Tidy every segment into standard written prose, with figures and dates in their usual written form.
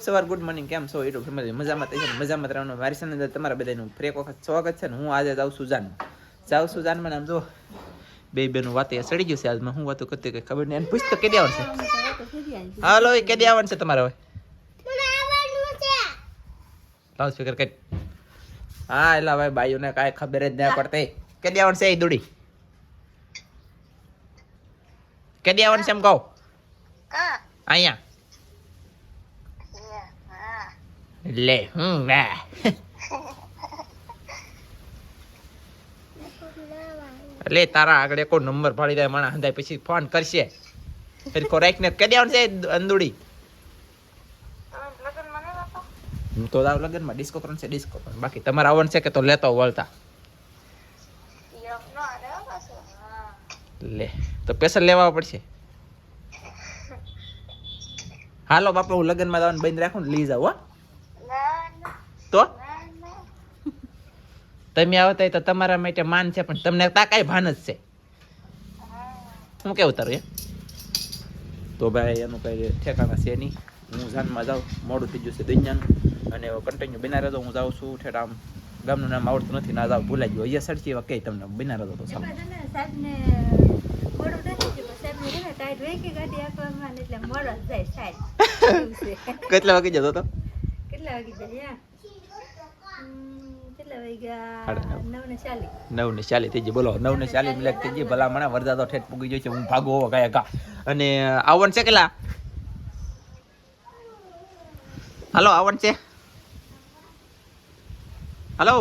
સવાર good morning કેમ છો યુટ્યુબ ફેમિલી મજામાં થઈ છે મજામાં રહેવાનું મારી સાથે તમારા બધાનું ફરી એક વખત સ્વાગત છે ને હું આજે જાઉં છું જાનમાં આમ જો બે બેનું વાતે સડી ગયું છે આજમાં હું વાતો કરતી કઈ ખબર નહીં એને પૂછતો કે આવવાનું છે હાલો એ કે આવવાનું છે તમારે હવે લાઉડ સ્પીકર કઈ હા એલા ભાઈ બાઈઓને કાંઈ ખબર જ ના પડતી કે આવવાનું છે એ દુડી કે આવવાનું છે એમ કહું અહીંયા લે વાહ એટલે તારા આગળ કોઈ નંબર ફાડી દે માણા હંધાય પછી ફોન કરશે ફરી કો રાખ ને કે દેવાનું છે અંદુડી તો દાવ લગન માં ડિસ્કો કરન છે ડિસ્કો બાકી તમારે આવવાનું છે કે તો લેતો વળતા લે તો પેસલ લેવા પડશે હાલો બાપા હું લગન માં જવાનું બંધ રાખું ને લઈ જાવ હો તો તમે આવતા તો તમારા માટે માન છે પણ તમને તા કઈ ભાન જ છે હું કેવું તારું તો ભાઈ એનું કઈ ઠેકાણા છે નહીં હું જાનમાં જાઉં મોડું થઈ ગયું છે દુનિયાનું અને કન્ટિન્યુ બિના રહેતો હું જાઉં છું ઠેઠ આમ ગામનું નામ આવડતું નથી ના જાવ ભૂલાઈ ગયો અહીંયા સડચી એવા કઈ તમને બિના રહેતો તો સાહેબ કેટલા વાગે જતો હતો કેટલા વાગે જાય 9:40 થઈ ગઈ બોલો 9:40 મિનિટ થઈ ગઈ ભલા મને વરસાદ ઠેઠ પૂગી ગયો છે હું ભાગો ગયા કા અને આવવાનું છે કેટલા હાલો આવવાનું છે હાલો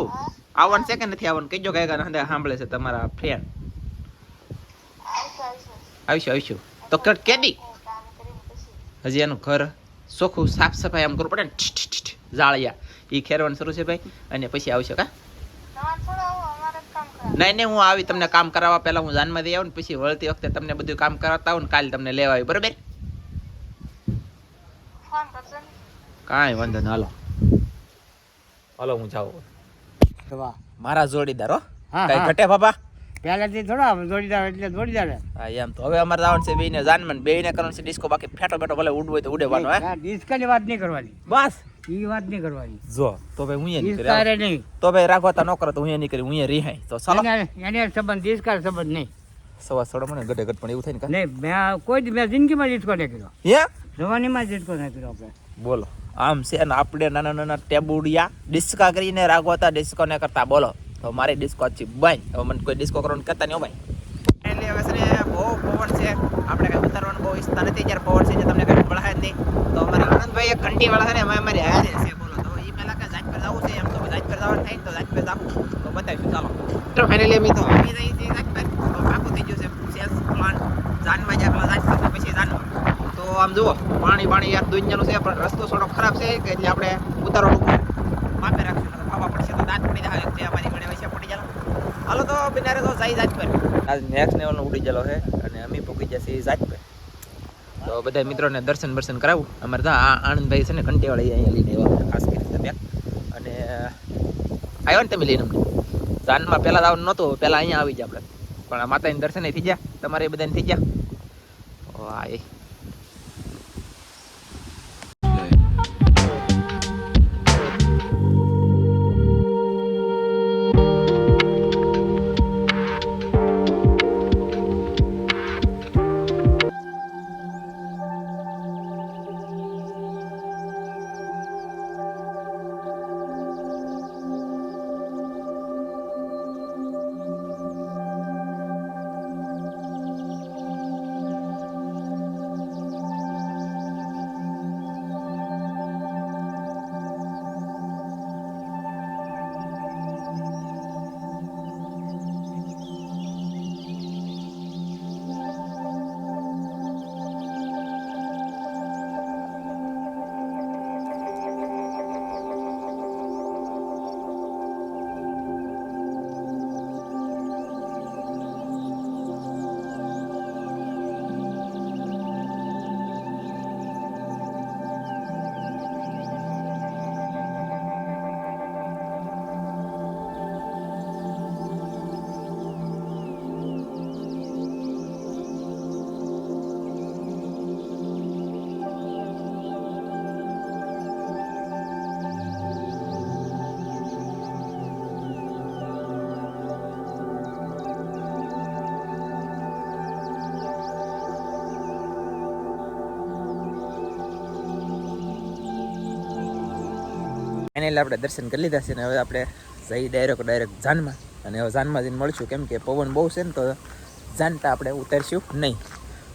આવવાનું છે કે નથી આવવાનું કહીજો કયા હંદે સાંભળે છે તમારા ફ્રેન્ડ આવીશું તો કેદી હજી એનું ઘર ચોખ્ખું સાફ સફાઈ આમ કરવું પડે ને જાળિયા એ ખેરવાનું શરૂ છે ભાઈ અને પછી આવશે કા નહીં હું આવી તમને કામ કરાવવા પહેલા હું જાનમાં દઈ આવું ને પછી વળતી વખતે તમને બધું કામ કરાવતા આવું ને કાલે તમને લેવા આવી બરોબર કાંઈ વાંધો નહીં હાલો હું જાઉં મારા જોડીદાર હો કઈ ઘટે બાબા પહેલાથી થોડા જોડીદાર એટલે જોડીદાર હા એમ તો હવે અમારે જવાનું છે બેને જાનમાં બેને કરવાનું છે ડિસ્કો બાકી ફેટો બેટો ભલે ઉડવું હોય તો ઉડેવાનો હે ડિસ્કાની વાત નહીં કરવાની બસ ઈ વાત નહીં કરવાની જો તો ભાઈ હું નહીં ડિસ્કારે કરી નહીં તો ભાઈ રાખવા ન કરો તો હું નહીં કરી હું રિહાઈ તો ચાલો એને સંબંધ ડિસ્કાર સંબંધ નહીં સવા સોળ મને ગટે ગટ પણ એવું થાય ને કા નહીં મેં જિંદગીમાં ડિસ્કો નહીં કર્યો હે જવાનીમાં ડિસ્કો નહીં કર્યો આપણે બોલો આમ છે ને આપણે નાના નાના ટેબુડિયા ડિસ્કા કરીને રાખવાતા ડિસ્કો ને કરતા બોલો તો મારી ડિસ્કો છે બાઈ હવે મને કોઈ ડિસ્કો કરવાનું કરતા નહીં ભાઈ એટલે હવે છે ને બહુ પવન છે આપણે કઈ ઉતારવાનું બહુ ઈચ્છતા નથી જ્યારે પવન છે તમને કઈ મળે નહીં તો અમારા આનંદભાઈ એક ઘંટી વાળા છે ને અમારી હાજર છે બોલો તો એ પહેલા કે જાજ પર જવું છે એમ તો જાજ પર જવાનું થાય તો જાજ પર જાવું તો બતાવીશું ચાલો તો ફાઇનલી અમે તો આવી જઈએ છીએ જાજ પર તો પાકું થઈ ગયું છે સેલ્સ પ્લાન જાનવા જાય પેલા જાજ પર પછી જાનવા તો આમ જુઓ પાણી યાર દુનિયાનું છે પણ રસ્તો થોડો ખરાબ છે કે એટલે આપણે ઉતારવાનું માપે રાખશું તો ખાવા પડશે તો દાંત પડી જાય જે અમારી ઘરે વૈસે પડી જાય હાલો તો બિનારે તો જાય જાજ પર આજ નેક્સ્ટ લેવલનો ઉડી ગયેલો છે અને અમે પહોંચી જશે જાજ પર તો બધા મિત્રોને દર્શન કરાવું અમારે તો આનંદભાઈ છે ને ઘંટીવાળી અહીંયા લઈને આવ્યા ખાસ કરીને તમે અને આવ્યો ને તમે લઈને અમને જાનમાં પહેલાં આવવાનું નહોતું પહેલાં અહીંયા આવી જાય આપણે પણ આ માતાજીના દર્શન થઈ ગયા તમારે એ બધાને થઈ ગયા વાહ એ ફાઇનલી આપણે દર્શન કરી લીધા છે ને હવે આપણે જઈ ડાયરેક્ટ જાનમાં અને હવે જાનમાં જઈને મળશું કેમ કે પવન બહુ છે ને તો જાનતા આપણે ઉતરશું નહીં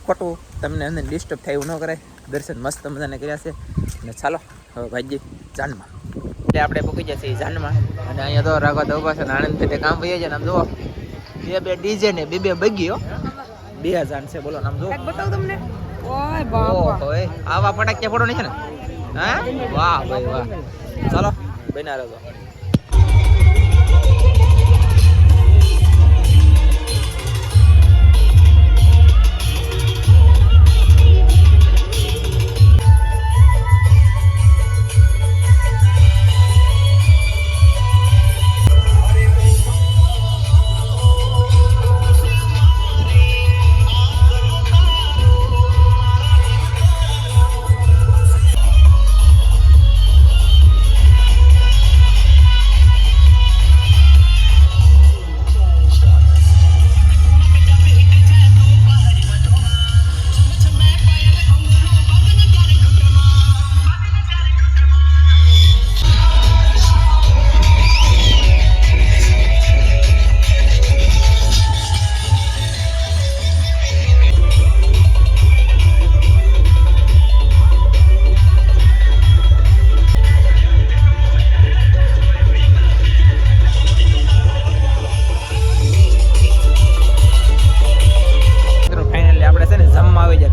ખોટું તમને અંદર ડિસ્ટર્બ થાય એવું ન કરાય દર્શન મસ્ત મજાને કર્યા છે અને ચાલો હવે ભાઈજી જાનમાં એટલે આપણે પૂકી જશે જાનમાં અને અહીંયા તો રાઘવા તો ઉભા છે ને આનંદથી તે કામ વહી જાય ને આમ જુઓ બે ડીજે ને બે બગીઓ 2000 છે બોલો નામ જુઓ બતાવું તમને ઓહો આવા ફટાકિયા ફોટો નહીં છે ને હા વાહ ભાઈ વાહ ચાલો બના રહેજો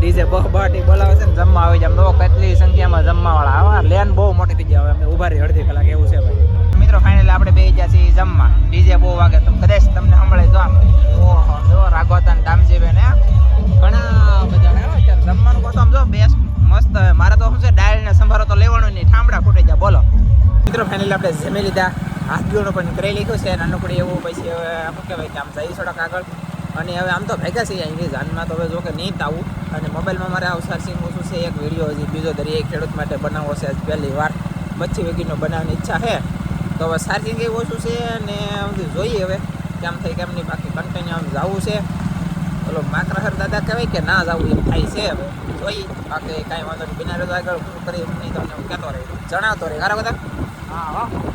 ડીજે બહબાટી બોલાવે છે ને જમવા આવી જાય તો કેટલી સંખ્યામાં જમવા વાળા આવા લેન બહુ મોટી થઈ જાય અમે ઉભા રહી અડધી કલાક એવું છે ભાઈ મિત્રો ફાઇનલી આપણે બે ગયા છીએ જમવા ડીજે બહુ વાગે તો કદાચ તમને સંભળાય જો આમ ઓહો જો રાઘવતા ને દામજીબેન હે ઘણા બધા હે અત્યારે જમવાનું કહો તો આમ જો બેસ્ટ મસ્ત મારે તો શું છે ડાળ ને સંભારો તો લેવાનું નહીં ઠામડા ફૂટી જાય બોલો મિત્રો ફાઇનલી આપણે જમી લીધા હાથ પીવાનું પણ કરી લીધું છે નાનકડી એવું પછી હવે શું કહેવાય કે આમ જઈ થોડાક આગળ અને હવે આમ તો ભેગા છે અહીં જાનમાં તો હવે જો કે નહીં આવું અને મોબાઈલમાં મારે આવું સર્ચિંગ ઓછું છે એક વિડીયો હજી બીજો દરિયાઈ ખેડૂત માટે બનાવવો છે પહેલી વાર મચ્છી વેગીનો બનાવવાની ઈચ્છા છે તો હવે સર્ચિંગ એ ઓછું છે અને જોઈએ હવે કેમ થાય કેમની બાકી કન્ટિન્યુ આમ જવું છે ઓલો માકરાહર દાદા કહેવાય કે ના જવું એમ થાય છે હવે જોઈએ બાકી કાંઈ વાંધો નહીં બિના રહ્યો આગળ શું કરી નહીં તમને હું કહેતો રહી જણાવતો રહી ખરા બધા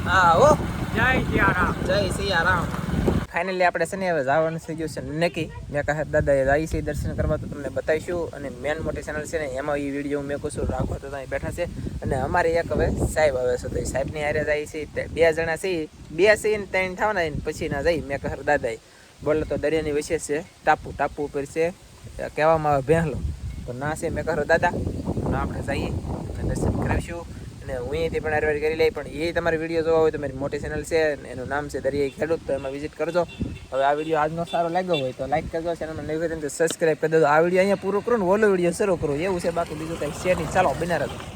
હા હો જય સિયારામ જય સિયારામ ફાઇનલી આપણે છે ને હવે જવાનું થઈ ગયું છે નક્કી મેં કહે દાદાએ જાય છે દર્શન કરવા તો તમને બતાવીશું અને મેન મોટી ચેનલ છે ને એમાં એ વિડીયો મેં કશું રાખો તો ત્યાં બેઠા છે અને અમારે એક હવે સાહેબ આવે છે તો સાહેબની હારે જાય છે 2 જણા છે 2 છે ને 3 થવાના પછી ના જાય મેં કહે દાદાએ બોલો તો દરિયાની વચ્ચે છે ટાપુ ઉપર છે કહેવામાં આવે ભેંહલો તો ના છે મેં કહ્યું દાદા ના આપણે જઈએ અને દર્શન કરાવીશું અને હું અહીંથી પણ હારવાર કરી લઈ પણ એ તમારી વિડીયો જોવા હોય તો મારી મોટી ચેનલ છે એનું નામ છે દરિયાઈ ખેડૂત તો એમાં વિઝિટ કરજો હવે આ વિડીયો આજનો સારો લાગ્યો હોય તો લાઈક કરજો ચેનલમાં નવી હોય તો સબસ્ક્રાઈબ કરી દેજો આ વિડીયો અહીંયા પૂરો કરો ને ઓલો વિડીયો શરૂ કરો એવું છે બાકી બીજું કંઈ છે નહીં ચાલો બના રહેજો